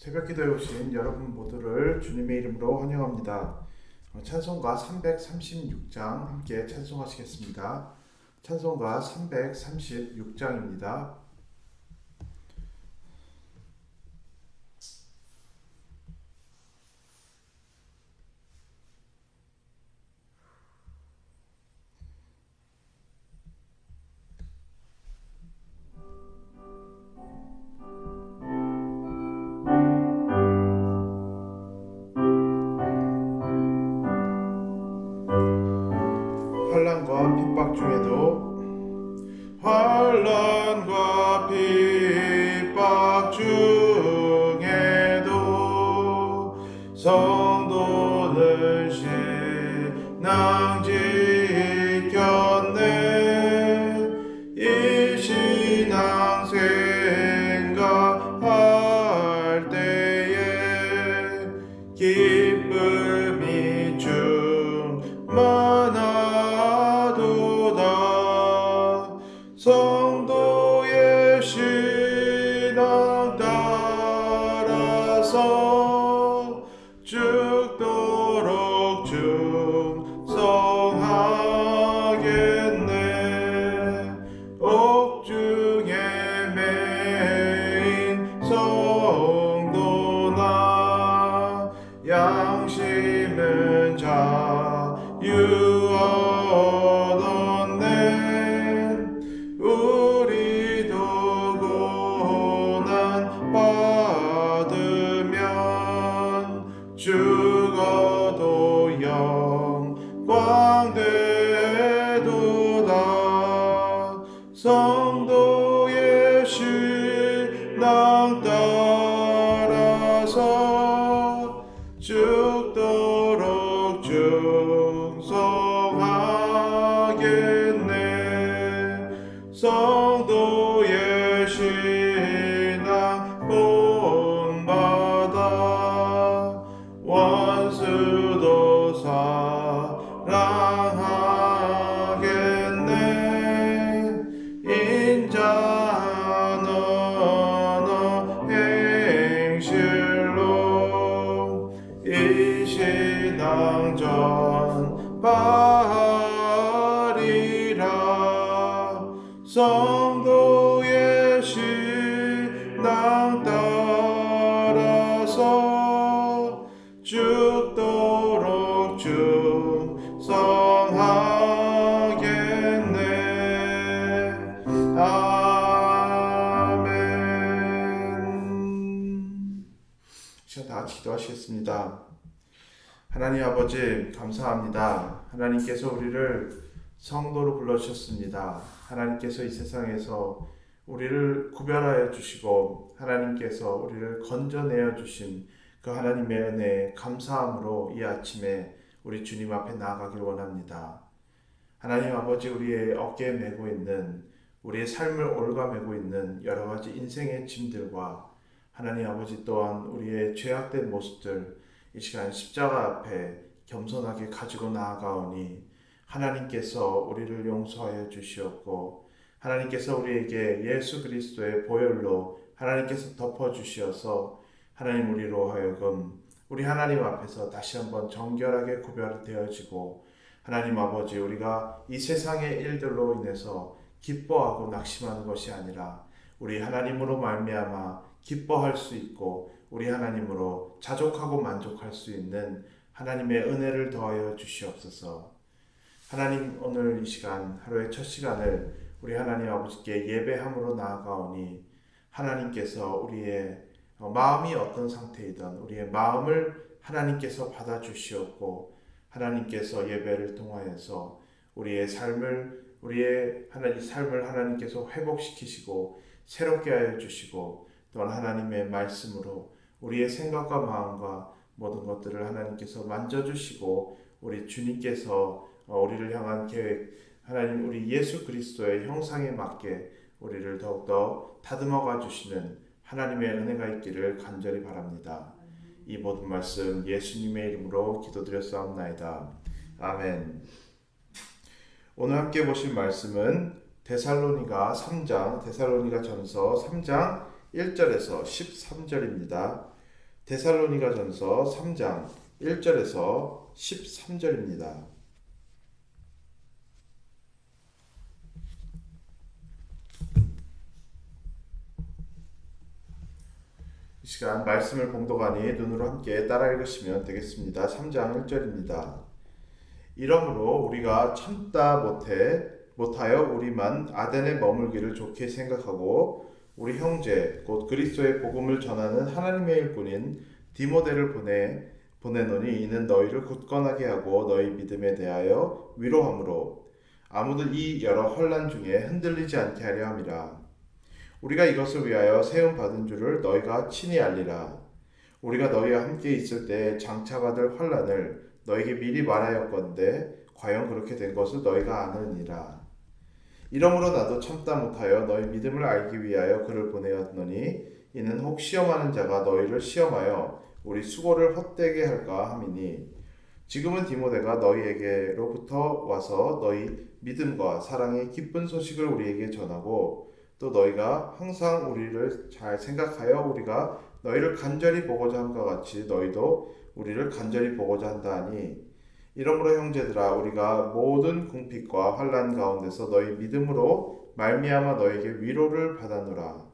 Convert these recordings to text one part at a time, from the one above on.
새벽 기도에 오신 여러분 모두를 주님의 이름으로 환영합니다. 찬송가 336장 함께 찬송하시겠습니다. 찬송가 336장입니다. 환난과 핍박 중에도 환난과 핍박 중에도 성도는 신앙 지켰네. 이 신앙 생각할 때에 기쁨이 충만하도다. 성도의 신앙 따라서 죽도록 충성하겠네. 옥중에 매인 성도나 양심은 자유 얻었네. 우리도 고난 받으면 죽어도 영광 되도다. 성도의 신앙 따라서 죽도록 충성하겠네. 성도의 신앙 본받아 원수도 사랑하겠네. 인자한 언어 행실로 이 신앙 전파하리라. 성도의 신앙 따라서 죽도록 충성하겠네. 아멘. 시간 다 같이 기도하시겠습니다. 하나님 아버지 감사합니다. 하나님께서 우리를 성도로 불러주셨습니다. 하나님께서 이 세상에서 우리를 구별하여 주시고 하나님께서 우리를 건져내어 주신 그 하나님의 은혜에 감사함으로 이 아침에 우리 주님 앞에 나아가길 원합니다. 하나님 아버지, 우리의 어깨에 메고 있는, 우리의 삶을 올가매고 있는 여러 가지 인생의 짐들과 하나님 아버지 또한 우리의 죄악된 모습들 이 시간 십자가 앞에 겸손하게 가지고 나아가오니 하나님께서 우리를 용서하여 주시었고 하나님께서 우리에게 예수 그리스도의 보혈로 하나님께서 덮어주시어서 하나님 우리로 하여금 우리 하나님 앞에서 다시 한번 정결하게 구별되어지고 하나님 아버지, 우리가 이 세상의 일들로 인해서 기뻐하고 낙심하는 것이 아니라 우리 하나님으로 말미암아 기뻐할 수 있고 우리 하나님으로 자족하고 만족할 수 있는 하나님의 은혜를 더하여 주시옵소서. 하나님, 오늘 이 시간, 하루의 첫 시간을 우리 하나님 아버지께 예배함으로 나아가오니 하나님께서 우리의 마음이 어떤 상태이든 우리의 마음을 하나님께서 받아주시옵고 하나님께서 예배를 통하여서 우리의 삶을 하나님께서 회복시키시고 새롭게 하여 주시고 또한 하나님의 말씀으로 우리의 생각과 마음과 모든 것들을 하나님께서 만져주시고 우리 주님께서 우리를 향한 계획, 하나님 우리 예수 그리스도의 형상에 맞게 우리를 더욱더 다듬어가 주시는 하나님의 은혜가 있기를 간절히 바랍니다. 이 모든 말씀 예수님의 이름으로 기도드렸사옵나이다. 아멘. 오늘 함께 보실 말씀은 데살로니가전서 3장 1절에서 13절입니다. 데살로니가전서 3장 1절에서 13절입니다. 이 시간 말씀을 봉독하니 눈으로 함께 따라 읽으시면 되겠습니다. 3장 1절입니다. 이러므로 우리가 참다 못하여 우리만 아덴에 머물기를 좋게 생각하고 우리 형제 곧 그리스도의 복음을 전하는 하나님의 일꾼인 디모데를 보내노니 이는 너희를 굳건하게 하고 너희 믿음에 대하여 위로함으로 아무도 이 여러 혼란 중에 흔들리지 않게 하려 함이라. 우리가 이것을 위하여 세움 받은 줄을 너희가 친히 알리라. 우리가 너희와 함께 있을 때 장차 받을 환난을 너희에게 미리 말하였건대 과연 그렇게 된 것을 너희가 아느니라. 이러므로 나도 참다 못하여 너희 믿음을 알기 위하여 그를 보내었노니 이는 혹 시험하는 자가 너희를 시험하여 우리 수고를 헛되게 할까 함이니 지금은 디모데가 너희에게로부터 와서 너희 믿음과 사랑의 기쁜 소식을 우리에게 전하고 또 너희가 항상 우리를 잘 생각하여 우리가 너희를 간절히 보고자 함과 같이 너희도 우리를 간절히 보고자 한다 하니 이러므로 형제들아 우리가 모든 궁핍과 환난 가운데서 너희 믿음으로 말미암아 너희에게 위로를 받아노라.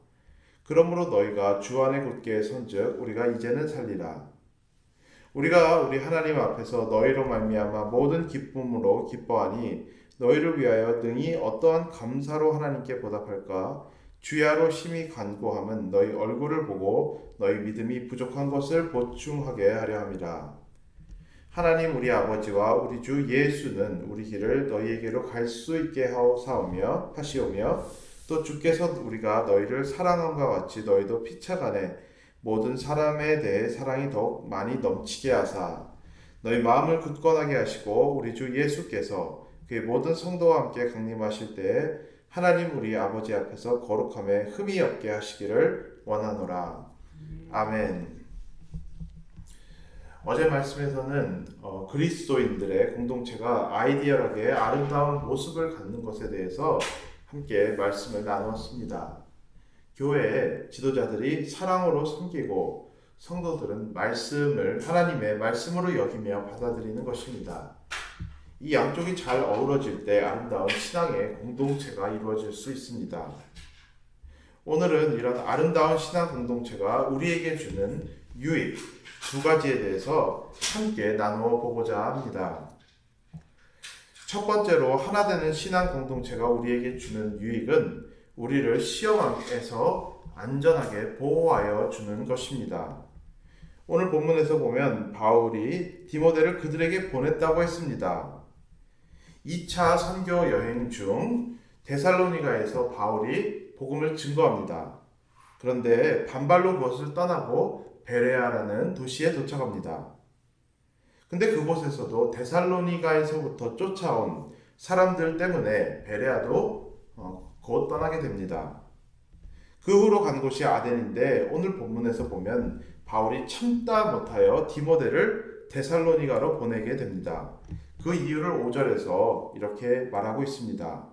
그러므로 너희가 주 안에 굳게 선즉 우리가 이제는 살리라. 우리가 우리 하나님 앞에서 너희로 말미암아 모든 기쁨으로 기뻐하니 너희를 위하여 능히 어떠한 감사로 하나님께 보답할까? 주야로 심히 간구함은 너희 얼굴을 보고 너희 믿음이 부족한 것을 보충하게 하려 함이라. 하나님 우리 아버지와 우리 주 예수는 우리 길을 너희에게로 갈 수 있게 하시오며 또 주께서 우리가 너희를 사랑함과 같이 너희도 피차간에 모든 사람에 대해 사랑이 더욱 많이 넘치게 하사 너희 마음을 굳건하게 하시고 우리 주 예수께서 그의 모든 성도와 함께 강림하실 때에 하나님 우리 아버지 앞에서 거룩함에 흠이 없게 하시기를 원하노라. 아멘. 어제 말씀에서는 그리스도인들의 공동체가 아이디얼하게 아름다운 모습을 갖는 것에 대해서 함께 말씀을 나누었습니다. 교회의 지도자들이 사랑으로 섬기고 성도들은 말씀을 하나님의 말씀으로 여기며 받아들이는 것입니다. 이 양쪽이 잘 어우러질 때 아름다운 신앙의 공동체가 이루어질 수 있습니다. 오늘은 이런 아름다운 신앙 공동체가 우리에게 주는 유익 두 가지에 대해서 함께 나누어 보고자 합니다. 첫 번째로 하나 되는 신앙 공동체가 우리에게 주는 유익은 우리를 시험에서 안전하게 보호하여 주는 것입니다. 오늘 본문에서 보면 바울이 디모데를 그들에게 보냈다고 했습니다. 2차 선교 여행 중 데살로니가에서 바울이 복음을 증거합니다. 그런데 반발로 그것을 떠나고 베레아라는 도시에 도착합니다. 근데 그곳에서도 데살로니가에서부터 쫓아온 사람들 때문에 베레아도 곧 떠나게 됩니다. 그 후로 간 곳이 아덴인데 오늘 본문에서 보면 바울이 참다 못하여 디모데를 데살로니가로 보내게 됩니다. 그 이유를 5절에서 이렇게 말하고 있습니다.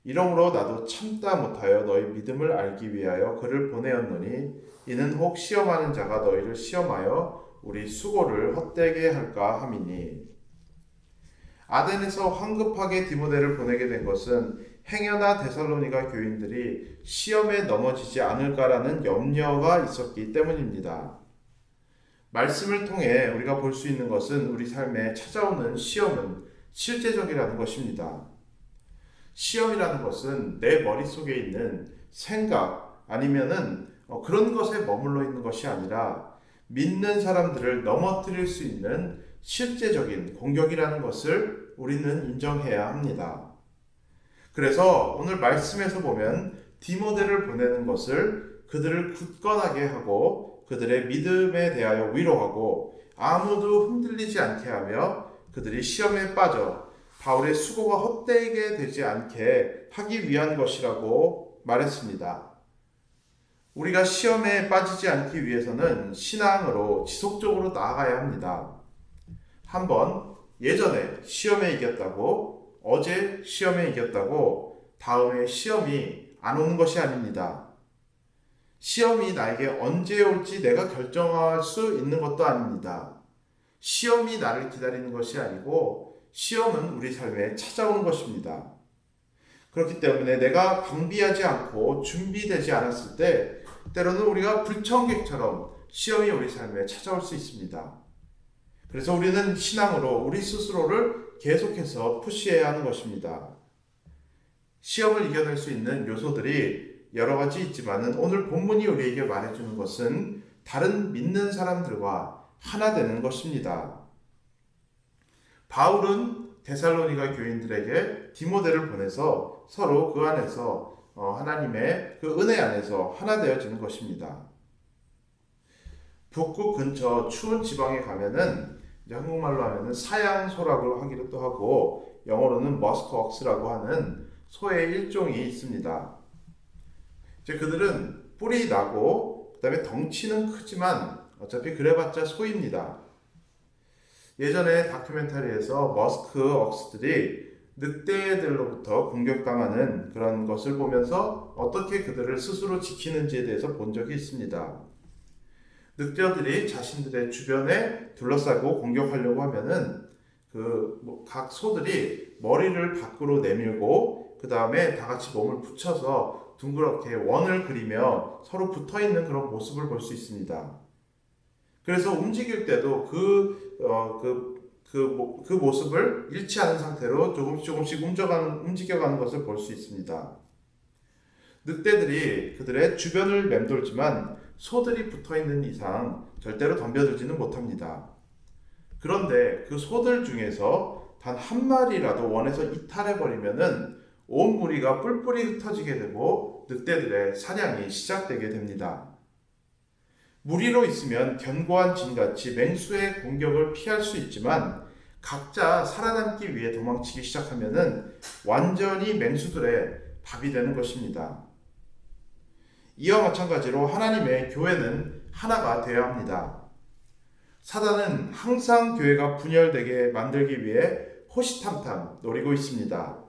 이러므로 나도 참다 못하여 너희 믿음을 알기 위하여 그를 보내었노니 이는 혹 시험하는 자가 너희를 시험하여 우리 수고를 헛되게 할까 함이니. 아덴에서 황급하게 디모데를 보내게 된 것은 행여나 데살로니가 교인들이 시험에 넘어지지 않을까라는 염려가 있었기 때문입니다. 말씀을 통해 우리가 볼 수 있는 것은 우리 삶에 찾아오는 시험은 실제적이라는 것입니다. 시험이라는 것은 내 머릿속에 있는 생각 아니면은 그런 것에 머물러 있는 것이 아니라 믿는 사람들을 넘어뜨릴 수 있는 실제적인 공격이라는 것을 우리는 인정해야 합니다. 그래서 오늘 말씀에서 보면 디모데를 보내는 것을 그들을 굳건하게 하고 그들의 믿음에 대하여 위로하고 아무도 흔들리지 않게 하며 그들이 시험에 빠져 바울의 수고가 헛되게 되지 않게 하기 위한 것이라고 말했습니다. 우리가 시험에 빠지지 않기 위해서는 신앙으로 지속적으로 나아가야 합니다. 한번 예전에 시험에 이겼다고 어제 시험에 이겼다고 다음에 시험이 안 오는 것이 아닙니다. 시험이 나에게 언제 올지 내가 결정할 수 있는 것도 아닙니다. 시험이 나를 기다리는 것이 아니고 시험은 우리 삶에 찾아오는 것입니다. 그렇기 때문에 내가 방비하지 않고 준비되지 않았을 때 때로는 우리가 불청객처럼 시험이 우리 삶에 찾아올 수 있습니다. 그래서 우리는 신앙으로 우리 스스로를 계속해서 푸시해야 하는 것입니다. 시험을 이겨낼 수 있는 요소들이 여러 가지 있지만 오늘 본문이 우리에게 말해주는 것은 다른 믿는 사람들과 하나 되는 것입니다. 바울은 데살로니가 교인들에게 디모데를 보내서 서로 그 안에서 하나님의 그 은혜 안에서 하나 되어지는 것입니다. 북극 근처 추운 지방에 가면은 한국말로 하면은 사양소라고 하기도 하고 영어로는 머스크웍스라고 하는 소의 일종이 있습니다. 이제 그들은 뿔이 나고 그다음에 덩치는 크지만 어차피 그래봤자 소입니다. 예전에 다큐멘터리에서 머스크웍스들이 늑대들로부터 공격당하는 그런 것을 보면서 어떻게 그들을 스스로 지키는지에 대해서 본 적이 있습니다. 늑대들이 자신들의 주변에 둘러싸고 공격하려고 하면은 각 소들이 머리를 밖으로 내밀고 그 다음에 다 같이 몸을 붙여서 둥그렇게 원을 그리며 서로 붙어 있는 그런 모습을 볼 수 있습니다. 그래서 움직일 때도 그 모습을 잃지 않은 상태로 조금씩 움직여가는 것을 볼 수 있습니다. 늑대들이 그들의 주변을 맴돌지만 소들이 붙어있는 이상 절대로 덤벼들지는 못합니다. 그런데 그 소들 중에서 단 한 마리라도 원에서 이탈해버리면은 온 무리가 뿔뿔이 흩어지게 되고 늑대들의 사냥이 시작되게 됩니다. 무리로 있으면 견고한 진같이 맹수의 공격을 피할 수 있지만 각자 살아남기 위해 도망치기 시작하면은 완전히 맹수들의 밥이 되는 것입니다. 이와 마찬가지로 하나님의 교회는 하나가 되어야 합니다. 사단은 항상 교회가 분열되게 만들기 위해 호시탐탐 노리고 있습니다.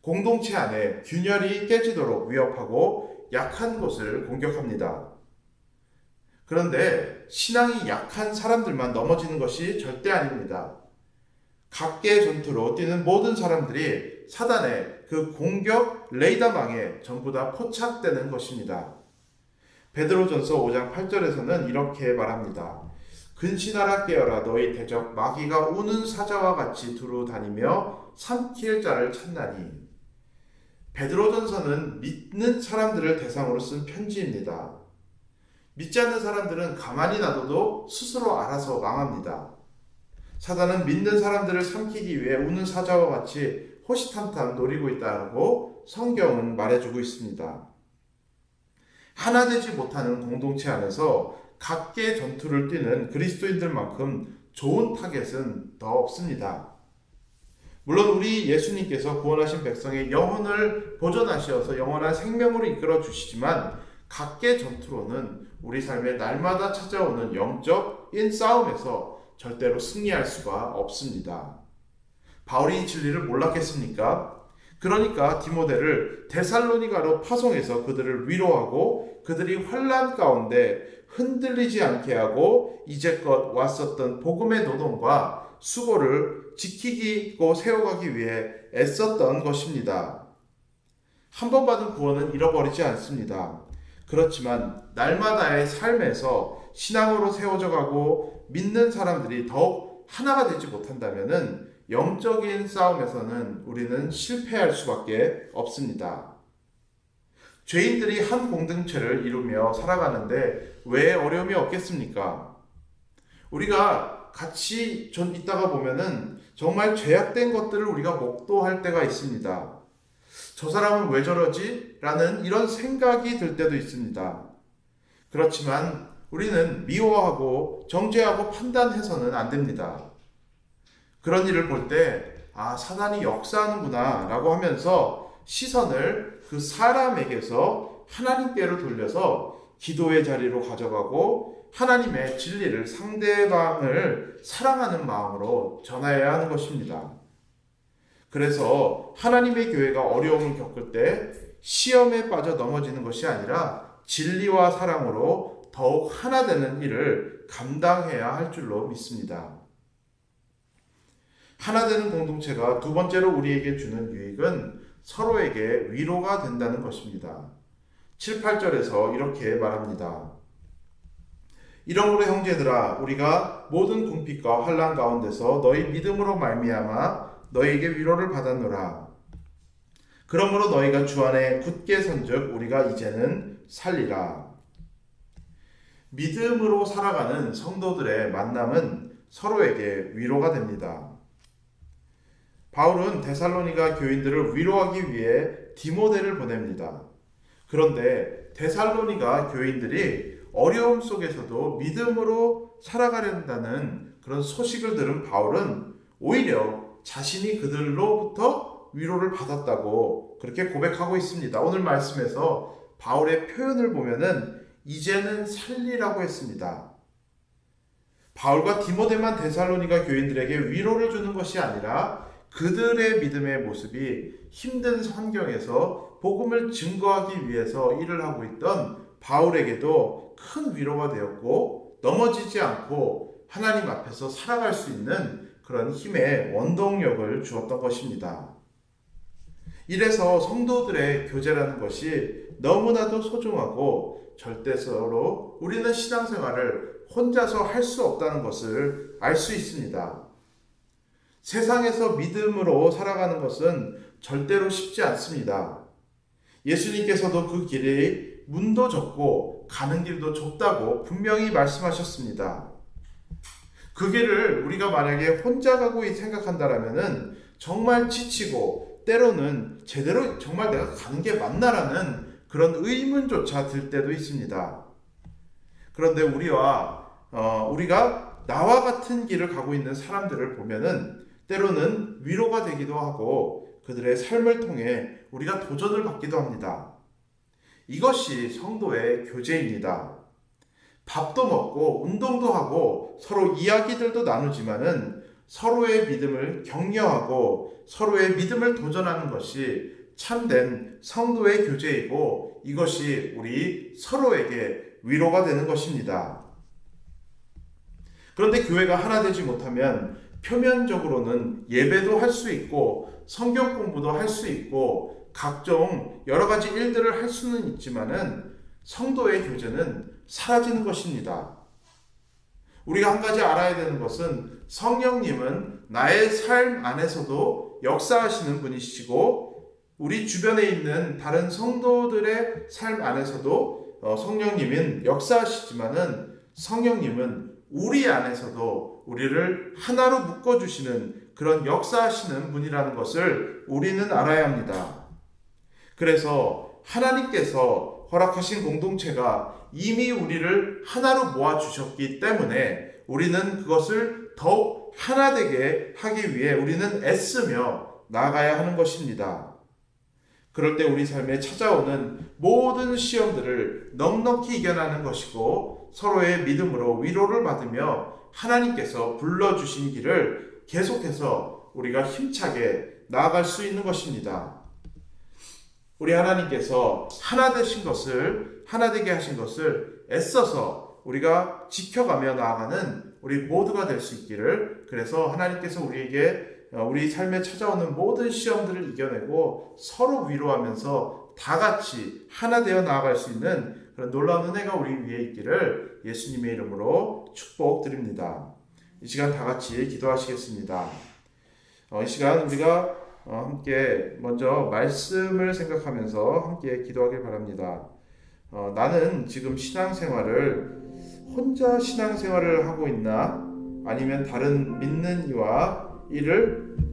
공동체 안에 균열이 깨지도록 위협하고 약한 곳을 공격합니다. 그런데 신앙이 약한 사람들만 넘어지는 것이 절대 아닙니다. 각계의 전투로 뛰는 모든 사람들이 사단의 그 공격 레이더망에 전부 다 포착되는 것입니다. 베드로전서 5장 8절에서는 이렇게 말합니다. 근신하라 깨어라 너희 대적 마귀가 우는 사자와 같이 두루 다니며 삼킬 자를 찾나니. 베드로전서는 믿는 사람들을 대상으로 쓴 편지입니다. 믿지 않는 사람들은 가만히 놔둬도 스스로 알아서 망합니다. 사단은 믿는 사람들을 삼키기 위해 우는 사자와 같이 호시탐탐 노리고 있다고 성경은 말해주고 있습니다. 하나 되지 못하는 공동체 안에서 각계 전투를 뛰는 그리스도인들만큼 좋은 타겟은 더 없습니다. 물론 우리 예수님께서 구원하신 백성의 영혼을 보존하셔서 영원한 생명으로 이끌어 주시지만 각계 전투로는 우리 삶에 날마다 찾아오는 영적인 싸움에서 절대로 승리할 수가 없습니다. 바울이 이 진리를 몰랐겠습니까? 그러니까 디모데를 데살로니가로 파송해서 그들을 위로하고 그들이 환난 가운데 흔들리지 않게 하고 이제껏 왔었던 복음의 노동과 수고를 지키고 세워가기 위해 애썼던 것입니다. 한 번 받은 구원은 잃어버리지 않습니다. 그렇지만 날마다의 삶에서 신앙으로 세워져 가고 믿는 사람들이 더욱 하나가 되지 못한다면 영적인 싸움에서는 우리는 실패할 수밖에 없습니다. 죄인들이 한 공동체를 이루며 살아가는데 왜 어려움이 없겠습니까? 우리가 같이 있다가 보면은 정말 죄악된 것들을 우리가 목도할 때가 있습니다. 저 사람은 왜 저러지? 라는 이런 생각이 들 때도 있습니다. 그렇지만 우리는 미워하고 정죄하고 판단해서는 안 됩니다. 그런 일을 볼 때 사단이 역사하는구나 라고 하면서 시선을 그 사람에게서 하나님께로 돌려서 기도의 자리로 가져가고 하나님의 진리를 상대방을 사랑하는 마음으로 전해야 하는 것입니다. 그래서 하나님의 교회가 어려움을 겪을 때 시험에 빠져 넘어지는 것이 아니라 진리와 사랑으로 더욱 하나 되는 일을 감당해야 할 줄로 믿습니다. 하나 되는 공동체가 두 번째로 우리에게 주는 유익은 서로에게 위로가 된다는 것입니다. 7, 8절에서 이렇게 말합니다. 이러므로 형제들아, 우리가 모든 궁핍과 환난 가운데서 너희 믿음으로 말미암아 너희에게 위로를 받았노라. 그러므로 너희가 주 안에 굳게 선즉 우리가 이제는 살리라. 믿음으로 살아가는 성도들의 만남은 서로에게 위로가 됩니다. 바울은 데살로니가 교인들을 위로하기 위해 디모데를 보냅니다. 그런데 데살로니가 교인들이 어려움 속에서도 믿음으로 살아가려는 그런 소식을 들은 바울은 오히려 자신이 그들로부터 위로를 받았다고 그렇게 고백하고 있습니다. 오늘 말씀에서 바울의 표현을 보면은 이제는 살리라고 했습니다. 바울과 디모데만 데살로니가 교인들에게 위로를 주는 것이 아니라 그들의 믿음의 모습이 힘든 환경에서 복음을 증거하기 위해서 일을 하고 있던 바울에게도 큰 위로가 되었고, 넘어지지 않고 하나님 앞에서 살아갈 수 있는 그런 힘의 원동력을 주었던 것입니다. 이래서 성도들의 교제라는 것이 너무나도 소중하고 절대적으로 우리는 신앙생활을 혼자서 할 수 없다는 것을 알 수 있습니다. 세상에서 믿음으로 살아가는 것은 절대로 쉽지 않습니다. 예수님께서도 그 길이 문도 좁고 가는 길도 좁다고 분명히 말씀하셨습니다. 그 길을 우리가 만약에 혼자 가고 생각한다면 정말 지치고 때로는 제대로 정말 내가 가는 게 맞나라는 그런 의문조차 들 때도 있습니다. 그런데 우리가 나와 같은 길을 가고 있는 사람들을 보면은 때로는 위로가 되기도 하고 그들의 삶을 통해 우리가 도전을 받기도 합니다. 이것이 성도의 교제입니다. 밥도 먹고 운동도 하고 서로 이야기들도 나누지만은 서로의 믿음을 격려하고 서로의 믿음을 도전하는 것이 참된 성도의 교제이고 이것이 우리 서로에게 위로가 되는 것입니다. 그런데 교회가 하나 되지 못하면 표면적으로는 예배도 할 수 있고 성경 공부도 할 수 있고 각종 여러 가지 일들을 할 수는 있지만은 성도의 교제는 사라지는 것입니다. 우리가 한 가지 알아야 되는 것은 성령님은 나의 삶 안에서도 역사하시는 분이시고 우리 주변에 있는 다른 성도들의 삶 안에서도 성령님은 역사하시지만은 성령님은 우리 안에서도 우리를 하나로 묶어주시는 그런 역사하시는 분이라는 것을 우리는 알아야 합니다. 그래서 하나님께서 허락하신 공동체가 이미 우리를 하나로 모아주셨기 때문에 우리는 그것을 더욱 하나되게 하기 위해 우리는 애쓰며 나아가야 하는 것입니다. 그럴 때 우리 삶에 찾아오는 모든 시험들을 넉넉히 이겨나는 것이고 서로의 믿음으로 위로를 받으며 하나님께서 불러주신 길을 계속해서 우리가 힘차게 나아갈 수 있는 것입니다. 우리 하나님께서 하나 되신 것을, 하나 되게 하신 것을 애써서 우리가 지켜가며 나아가는 우리 모두가 될 수 있기를, 그래서 하나님께서 우리에게 우리 삶에 찾아오는 모든 시험들을 이겨내고 서로 위로하면서 다 같이 하나 되어 나아갈 수 있는 그런 놀라운 은혜가 우리 위에 있기를 예수님의 이름으로 축복드립니다. 이 시간 다 같이 기도하시겠습니다. 이 시간 우리가 함께 먼저 말씀을 생각하면서 함께 기도하길 바랍니다. 나는 지금 신앙생활을 혼자 신앙생활을 하고 있나? 아니면 다른 믿는 이와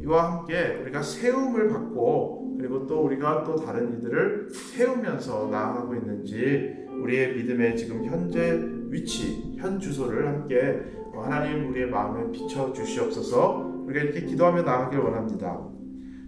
함께 우리가 세움을 받고 그리고 또 우리가 또 다른 이들을 세우면서 나아가고 있는지 우리의 믿음의 지금 현재 위치, 현 주소를 함께 하나님 우리의 마음에 비춰주시옵소서. 우리가 이렇게 기도하며 나아가길 원합니다.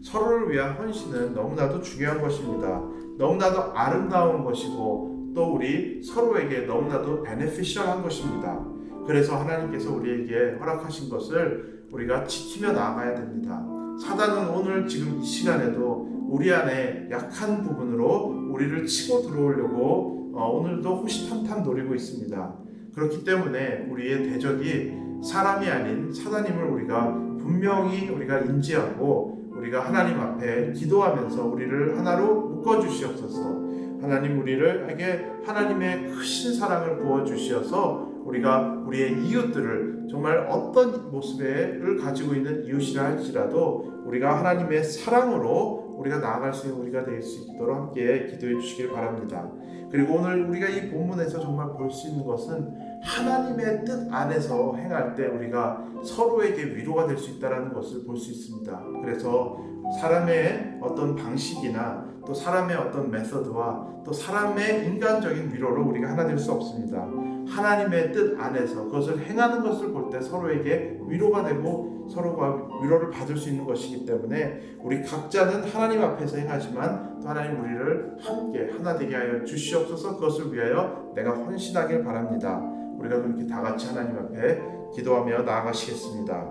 서로를 위한 헌신은 너무나도 중요한 것입니다. 너무나도 아름다운 것이고 또 우리 서로에게 너무나도 베네피셜한 것입니다. 그래서 하나님께서 우리에게 허락하신 것을 우리가 지키며 나아가야 됩니다. 사단은 오늘 지금 이 시간에도 우리 안에 약한 부분으로 우리를 치고 들어오려고 오늘도 호시탐탐 노리고 있습니다. 그렇기 때문에 우리의 대적이 사람이 아닌 사단임을 우리가 분명히 우리가 인지하고 우리가 하나님 앞에 기도하면서 우리를 하나로 묶어주시옵소서. 하나님 우리에게 하나님의 크신 사랑을 부어주시어서 우리가 우리의 이웃들을 정말 어떤 모습을 가지고 있는 이웃이라 할지라도 우리가 하나님의 사랑으로 우리가 나아갈 수 있는 우리가 될 수 있도록 함께 기도해 주시길 바랍니다. 그리고 오늘 우리가 이 본문에서 정말 볼 수 있는 것은 하나님의 뜻 안에서 행할 때 우리가 서로에게 위로가 될 수 있다는 것을 볼 수 있습니다. 그래서 사람의 어떤 방식이나 또 사람의 어떤 메서드와 또 사람의 인간적인 위로로 우리가 하나 될 수 없습니다. 하나님의 뜻 안에서 그것을 행하는 것을 볼 때 서로에게 위로가 되고 서로가 위로를 받을 수 있는 것이기 때문에 우리 각자는 하나님 앞에서 행하지만 또 하나님 우리를 함께 하나 되게 하여 주시옵소서. 그것을 위하여 내가 헌신하길 바랍니다. 우리가 그렇게 다 같이 하나님 앞에 기도하며 나아가시겠습니다.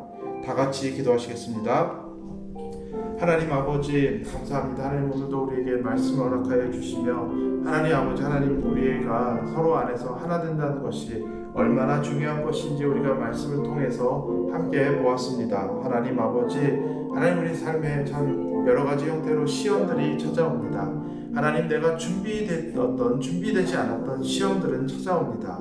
다 같이 기도하시겠습니다. 하나님 아버지 감사합니다. 하나님 오늘도 우리에게 말씀을 허락하여 주시며 하나님 아버지 하나님 우리가 서로 안에서 하나 된다는 것이 얼마나 중요한 것인지 우리가 말씀을 통해서 함께 보았습니다. 하나님 아버지 하나님 우리 삶에 참 여러 가지 형태로 시험들이 찾아옵니다. 하나님 내가 준비되지 않았던 시험들은 찾아옵니다.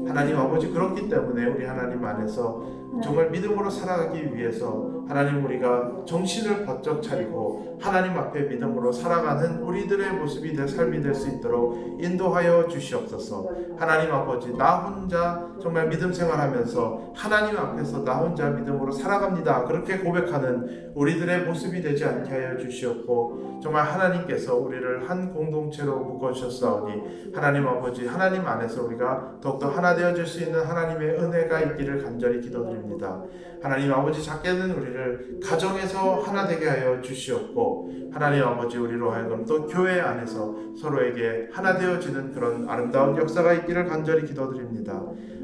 하나님 아버지 그렇기 때문에 우리 하나님 안에서 정말 믿음으로 살아가기 위해서 하나님 우리가 정신을 번쩍 차리고 하나님 앞에 믿음으로 살아가는 우리들의 모습이 삶이 될 수 있도록 인도하여 주시옵소서. 하나님 아버지 나 혼자 정말 믿음 생활하면서 하나님 앞에서 나 혼자 믿음으로 살아갑니다 그렇게 고백하는 우리들의 모습이 되지 않게 하여 주시옵고 정말 하나님께서 우리를 한 공동체로 묶어주셨사오니 하나님 아버지 하나님 안에서 우리가 더욱더 하나 되어질 수 있는 하나님의 은혜가 있기를 간절히 기도드립니다. 하나님 아버지 작게는 우리를 가정에서 하나 되게 하여 주시옵고 하나님 아버지 우리로 하여금 또 교회 안에서 서로에게 하나 되어지는 그런 아름다운 역사가 있기를 간절히 기도드립니다.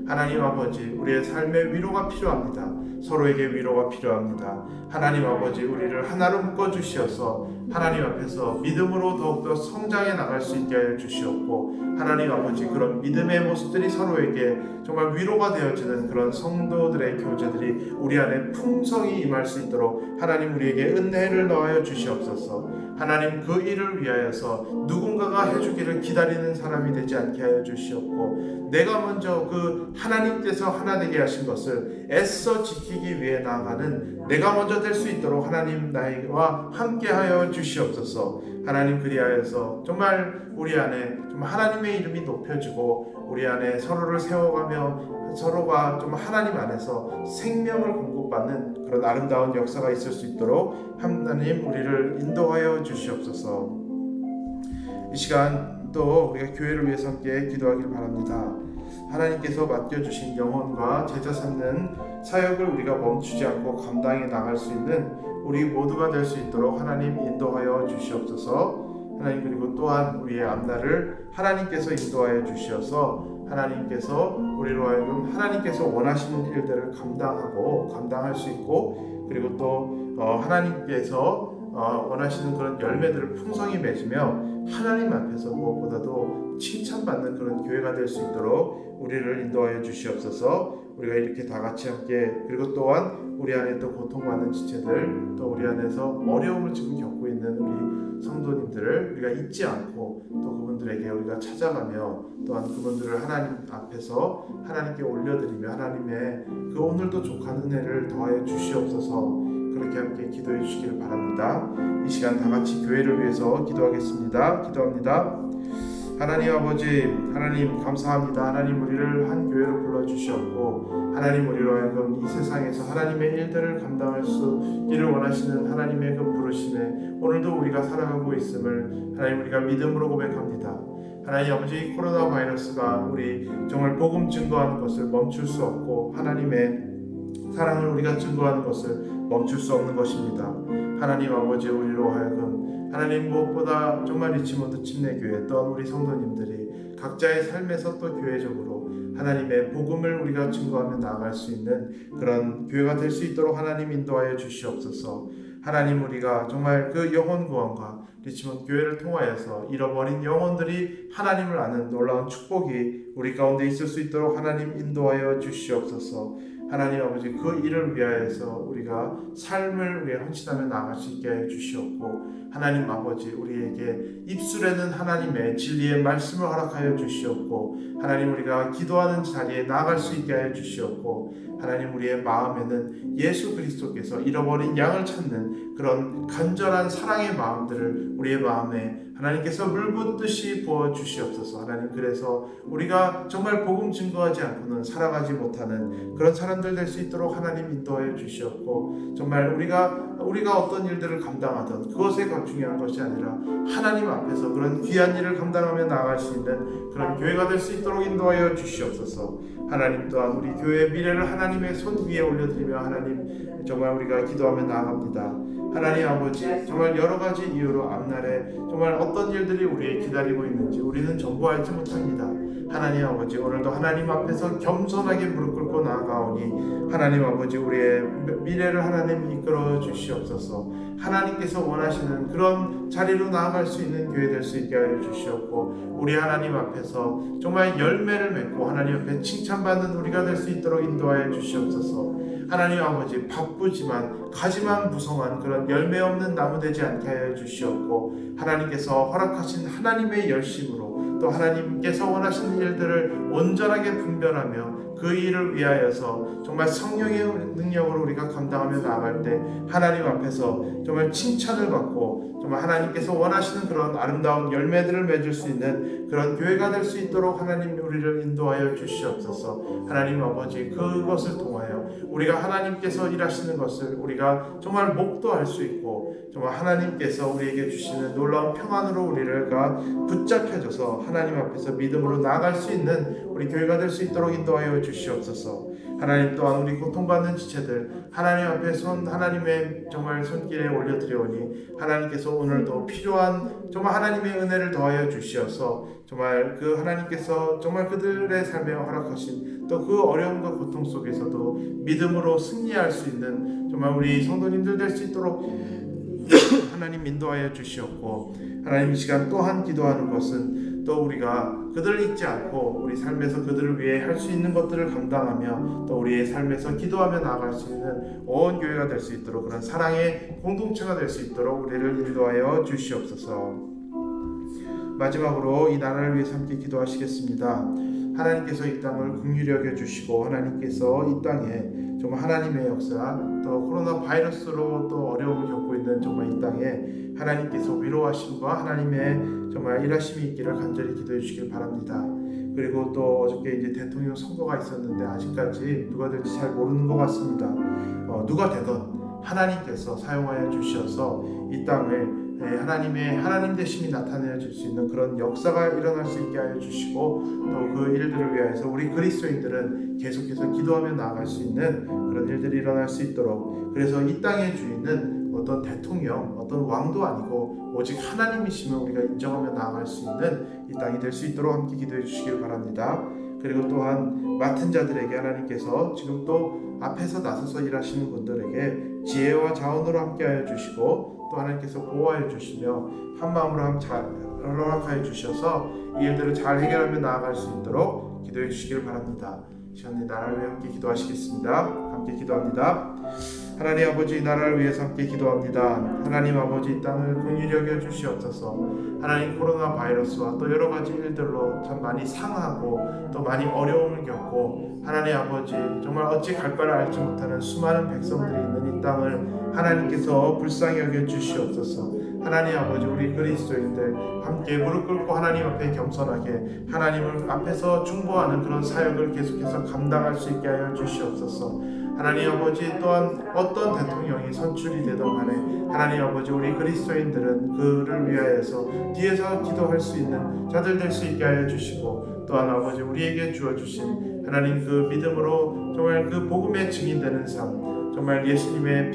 하나님 아버지 우리의 삶에 위로가 필요합니다. 서로에게 위로가 필요합니다. 하나님 아버지 우리를 하나로 묶어주시어서 하나님 앞에서 믿음으로 더욱더 성장해 나갈 수 있게 하여 주시옵고 하나님 아버지 그런 믿음의 모습들이 서로에게 정말 위로가 되어지는 그런 성도들의 교제들이 우리 안에 풍성히 임할 수 있도록 하나님 우리에게 은혜를 넣어 주시옵소서. 하나님 그 일을 위하여서 누군가가 해주기를 기다리는 사람이 되지 않게 하여 주시옵고 내가 먼저 그 하나님께서 하나 되게 하신 것을 애써 지키기 위해 나아가는 내가 먼저 될 수 있도록 하나님 나와 함께 하여 주시옵소서. 하나님 그리하여서 정말 우리 안에 정말 하나님의 이름이 높여지고 우리 안에 서로를 세워가며 서로가 정말 하나님 안에서 생명을 공급받는 그런 아름다운 역사가 있을 수 있도록 하나님 우리를 인도하여 주시옵소서. 이 시간 또 우리가 교회를 위해서 함께 기도하길 바랍니다. 하나님께서 맡겨주신 영혼과 제자 삼는 사역을 우리가 멈추지 않고 감당해 나갈 수 있는 우리 모두가 될 수 있도록 하나님 인도하여 주시옵소서. 하나님 그리고 또한 우리의 앞날을 하나님께서 인도하여 주시어서 하나님께서 우리로 하여금 하나님께서 원하시는 일들을 감당할 수 있고 그리고 또 하나님께서 원하시는 그런 열매들을 풍성히 맺으며 하나님 앞에서 무엇보다도 칭찬받는 그런 교회가 될 수 있도록 우리를 인도하여 주시옵소서. 우리가 이렇게 다 같이 함께 그리고 또한 우리 안에 또 고통받는 지체들 또 우리 안에서 어려움을 지금 겪고 있는 우리 성도님들을 우리가 잊지 않고 또 그분들에게 우리가 찾아가며 또한 그분들을 하나님 앞에서 하나님께 올려드리며 하나님의 그 오늘도 족한 은혜를 더하여 주시옵소서. 그렇게 함께 기도해 주시길 바랍니다. 이 시간 다 같이 교회를 위해서 기도하겠습니다. 기도합니다. 하나님 아버지 하나님 감사합니다. 하나님 우리를 한 교회로 불러주셨고 하나님 우리로 하여금 이 세상에서 하나님의 일들을 감당할 수 있기를 원하시는 하나님의 그 부르심에 오늘도 우리가 살아가고 있음을 하나님 우리가 믿음으로 고백합니다. 하나님 아버지 코로나 바이러스가 우리 정말 복음 증거하는 것을 멈출 수 없고 하나님의 사랑을 우리가 증거하는 것을 멈출 수 없는 것입니다. 하나님 아버지 우리로 하여금 하나님 무엇보다 정말 잊지 못할 침례교회 또한 우리 성도님들이 각자의 삶에서 또 교회적으로 하나님의 복음을 우리가 증거하며 나아갈 수 있는 그런 교회가 될 수 있도록 하나님 인도하여 주시옵소서. 하나님 우리가 정말 그 영혼 구원과 리치몬드 교회를 통하여서 잃어버린 영혼들이 하나님을 아는 놀라운 축복이 우리 가운데 있을 수 있도록 하나님 인도하여 주시옵소서. 하나님 아버지, 그 일을 위하여서 우리가 삶을 위해 헌신하며 나아갈 수 있게 하여 주시옵고, 하나님 아버지, 우리에게 입술에는 하나님의 진리의 말씀을 허락하여 주시옵고, 하나님 우리가 기도하는 자리에 나아갈 수 있게 하여 주시옵고, 하나님 우리의 마음에는 예수 그리스도께서 잃어버린 양을 찾는 그런 간절한 사랑의 마음들을 우리의 마음에 하나님께서 물붓듯이 부어주시옵소서. 하나님, 그래서 우리가 정말 복음 증거하지 않고는 살아가지 못하는 그런 사람들 될 수 있도록 하나님 인도하여 주시옵고, 정말 우리가 어떤 일들을 감당하던 그것에 중요한 것이 아니라 하나님 앞에서 그런 귀한 일을 감당하며 나아갈 수 있는 그런 교회가 될 수 있도록 인도하여 주시옵소서. 하나님 또한 우리 교회의 미래를 하나님의 손 위에 올려드리며 하나님 정말 우리가 기도하며 나아갑니다. 하나님 아버지, 정말 여러 가지 이유로 앞날에 정말 어떤 일들이 우리에 기다리고 있는지 우리는 전부 알지 못합니다. 하나님 아버지, 오늘도 하나님 앞에서 겸손하게 무릎 꿇고 나아가오니 하나님 아버지, 우리의 미래를 하나님 이끌어 주시옵소서. 하나님께서 원하시는 그런 자리로 나아갈 수 있는 교회 될 수 있게 하여 주시옵고, 우리 하나님 앞에서 정말 열매를 맺고 하나님 앞에 칭찬받는 우리가 될 수 있도록 인도하여 주시옵소서. 하나님 아버지, 바쁘지만 가지만 무성한 그런 열매 없는 나무 되지 않게 하여 주시옵고, 하나님께서 허락하신 하나님의 열심으로 또 하나님께서 원하시는 일들을 온전하게 분별하며 그 일을 위하여서 정말 성령의 능력으로 우리가 감당하며 나아갈 때 하나님 앞에서 정말 칭찬을 받고 정말 하나님께서 원하시는 그런 아름다운 열매들을 맺을 수 있는 그런 교회가 될 수 있도록 하나님 우리를 인도하여 주시옵소서. 하나님 아버지, 그것을 통하여 우리가 하나님께서 일하시는 것을 우리가 정말 목도할 수 있고, 정말 하나님께서 우리에게 주시는 놀라운 평안으로 우리가 붙잡혀져서 하나님 앞에서 믿음으로 나아갈 수 있는 우리 교회가 될 수 있도록 인도하여 주시옵소서. 하나님 또한 우리 고통받는 지체들 하나님 앞에 하나님의 정말 손길에 올려드려오니 하나님께서 오늘도 필요한 정말 하나님의 은혜를 더하여 주시어서 정말 그 하나님께서 정말 그들의 삶에 허락하신 또 그 어려움과 고통 속에서도 믿음으로 승리할 수 있는 정말 우리 성도님들 될 수 있도록 하나님 인도하여 주시옵고, 하나님 이 시간 또한 기도하는 것은 또 우리가 그들을 잊지 않고 우리 삶에서 그들을 위해 할 수 있는 것들을 감당하며 또 우리의 삶에서 기도하며 나아갈 수 있는 온 교회가 될 수 있도록 그런 사랑의 공동체가 될 수 있도록 우리를 인도하여 주시옵소서. 마지막으로 이 나라를 위해서 함께 기도하시겠습니다. 하나님께서 이 땅을 긍휼히 여겨주시고 하나님께서 이 땅에 정말 하나님의 역사 또 코로나 바이러스로 또 어려움을 겪고 있는 정말 이 땅에 하나님께서 위로하심과 하나님의 정말 일하심이 있기를 간절히 기도해 주시길 바랍니다. 그리고 또 어저께 이제 대통령 선거가 있었는데 아직까지 누가 될지 잘 모르는 것 같습니다. 누가 되든 하나님께서 사용하여 주셔서 이 땅을 하나님의 하나님 되심이 나타내어 줄 수 있는 그런 역사가 일어날 수 있게 하여 주시고, 또 그 일들을 위해서 우리 그리스도인들은 계속해서 기도하며 나아갈 수 있는 그런 일들이 일어날 수 있도록, 그래서 이 땅의 주인은 어떤 대통령, 어떤 왕도 아니고 오직 하나님이심을 우리가 인정하며 나아갈 수 있는 이 땅이 될 수 있도록 함께 기도해 주시길 바랍니다. 그리고 또한 맡은 자들에게 하나님께서 지금 또 앞에서 나서서 일하시는 분들에게 지혜와 자원으로 함께하여 주시고, 또 하나님께서 보호하여 주시며 한 마음으로 허락하여 주셔서 이 일들을 잘 해결하며 나아갈 수 있도록 기도해 주시길 바랍니다. 시간에 나라를 위해 함께 기도하시겠습니다. 함께 기도합니다. 하나님 아버지, 이 나라를 위해서 함께 기도합니다. 하나님 아버지, 이 땅을 긍휼히 여겨 주시옵소서. 하나님, 코로나 바이러스와 또 여러 가지 일들로 참 많이 상하고 또 많이 어려움을 겪고, 하나님 아버지, 정말 어찌 갈 바를 알지 못하는 수많은 백성들이 있는 이 땅을 하나님께서 불쌍히 여겨 주시옵소서. 하나님 아버지, 우리 그리스도인들 함께 무릎 꿇고 하나님 앞에 겸손하게 하나님을 앞에서 중보하는 그런 사역을 계속해서 감당할 수 있게 하여 주시옵소서. 하나님 아버지, 또한 어떤 대통령이 선출이 되든 간에 하나님 아버지, 우리 그리스도인들은 그를 위하여서 뒤에서 기도할 수 있는 자들 될 수 있게 하여 주시고, 또한 아버지, 우리에게 주어주신 하나님 그 믿음으로 정말 그 복음의 증인되는 삶, 정말 예수님의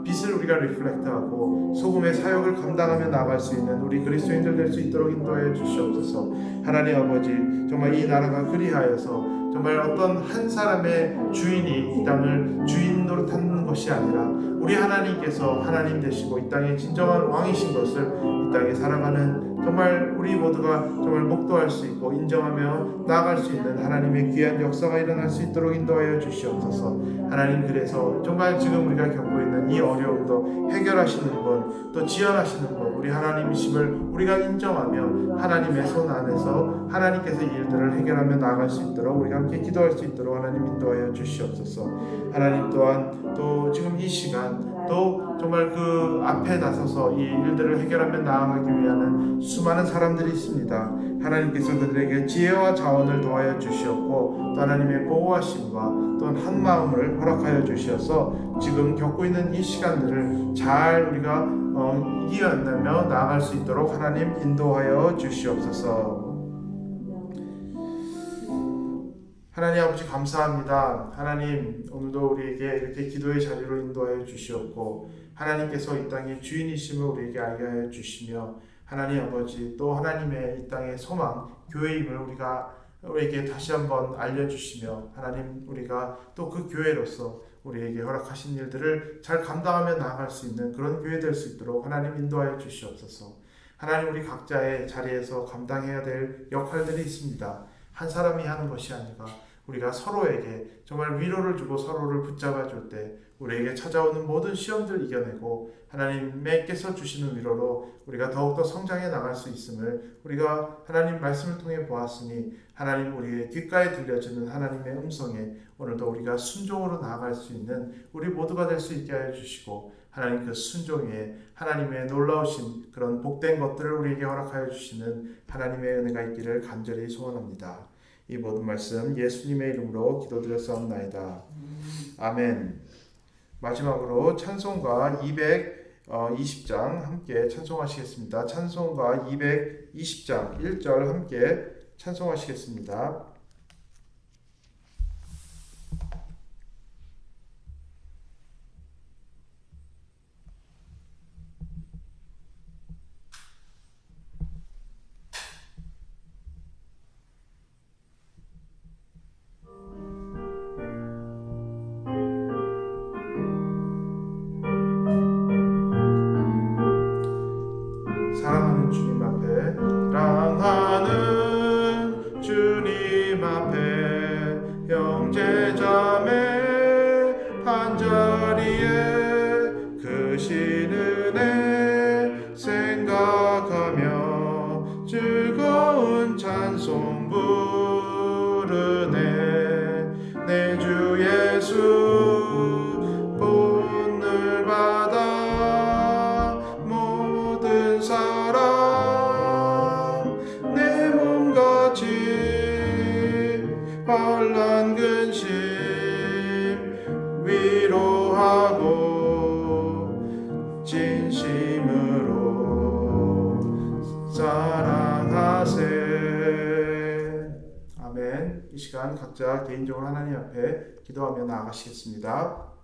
빛을 우리가 리플렉트하고 소금의 사역을 감당하며 나아갈 수 있는 우리 그리스도인들 될 수 있도록 인도하여 주시옵소서. 하나님 아버지, 정말 이 나라가 그리하여서 정말 어떤 한 사람의 주인이 이 땅을 주인 노릇하는 것이 아니라 우리 하나님께서 하나님 되시고 이 땅의 진정한 왕이신 것을 이 땅에 살아가는 정말 우리 모두가 정말 목도할 수 있고 인정하며 나아갈 수 있는 하나님의 귀한 역사가 일어날 수 있도록 인도하여 주시옵소서. 하나님, 그래서 정말 지금 우리가 겪고 있는 이 어려움도 해결하시는 분, 또 지원하시는 분, 우리 하나님이심을 우리가 인정하며 하나님의 손 안에서 하나님께서 이 일들을 해결하며 나아갈 수 있도록 우리가 함께 기도할 수 있도록 하나님 인도하여 주시옵소서. 하나님 또한 또 지금 이 시간 또 정말 그 앞에 나서서 이 일들을 해결하며 나아가기 위한 수많은 사람들이 있습니다. 하나님께서 그들에게 지혜와 자원을 더하여 주시었고 또 하나님의 보호하심과 또 한 마음을 허락하여 주셔서 지금 겪고 있는 이 시간들을 잘 우리가 이겨내며 나아갈 수 있도록 하나님 인도하여 주시옵소서. 하나님 아버지, 감사합니다. 하나님, 오늘도 우리에게 이렇게 기도의 자리로 인도하여 주시었고 하나님께서 이 땅의 주인이심을 우리에게 알게 하여 주시며 하나님 아버지, 또 하나님의 이 땅의 소망, 교회임을 우리에게 다시 한번 알려주시며 하나님, 우리가 또 그 교회로서 우리에게 허락하신 일들을 잘 감당하며 나아갈 수 있는 그런 교회 될 수 있도록 하나님 인도하여 주시옵소서. 하나님, 우리 각자의 자리에서 감당해야 될 역할들이 있습니다. 한 사람이 하는 것이 아니라 우리가 서로에게 정말 위로를 주고 서로를 붙잡아 줄 때 우리에게 찾아오는 모든 시험들 이겨내고 하나님께서 주시는 위로로 우리가 더욱더 성장해 나갈 수 있음을 우리가 하나님 말씀을 통해 보았으니 하나님, 우리의 귓가에 들려지는 하나님의 음성에 오늘도 우리가 순종으로 나아갈 수 있는 우리 모두가 될 수 있게 하여 주시고 하나님, 그 순종에 하나님의 놀라우신 그런 복된 것들을 우리에게 허락하여 주시는 하나님의 은혜가 있기를 간절히 소원합니다. 이 모든 말씀 예수님의 이름으로 기도드렸사옵나이다. 아멘. 마지막으로 찬송가 220장 함께 찬송하시겠습니다. 찬송가 220장 1절 함께 찬송하시겠습니다. 사랑하는 주님 앞에, 사랑하는 주님 앞에 형제자매 한자리에 크신 은혜 생각하며 즐거운 찬송 부르네. 내 주 예수 본을 받아 모든 사람 내 몸같이 환난 근심 위로하고 진심으로 사랑하세. 아멘. 이 시간 각자 개인적으로 하나님 앞에 기도하며 나아가시겠습니다.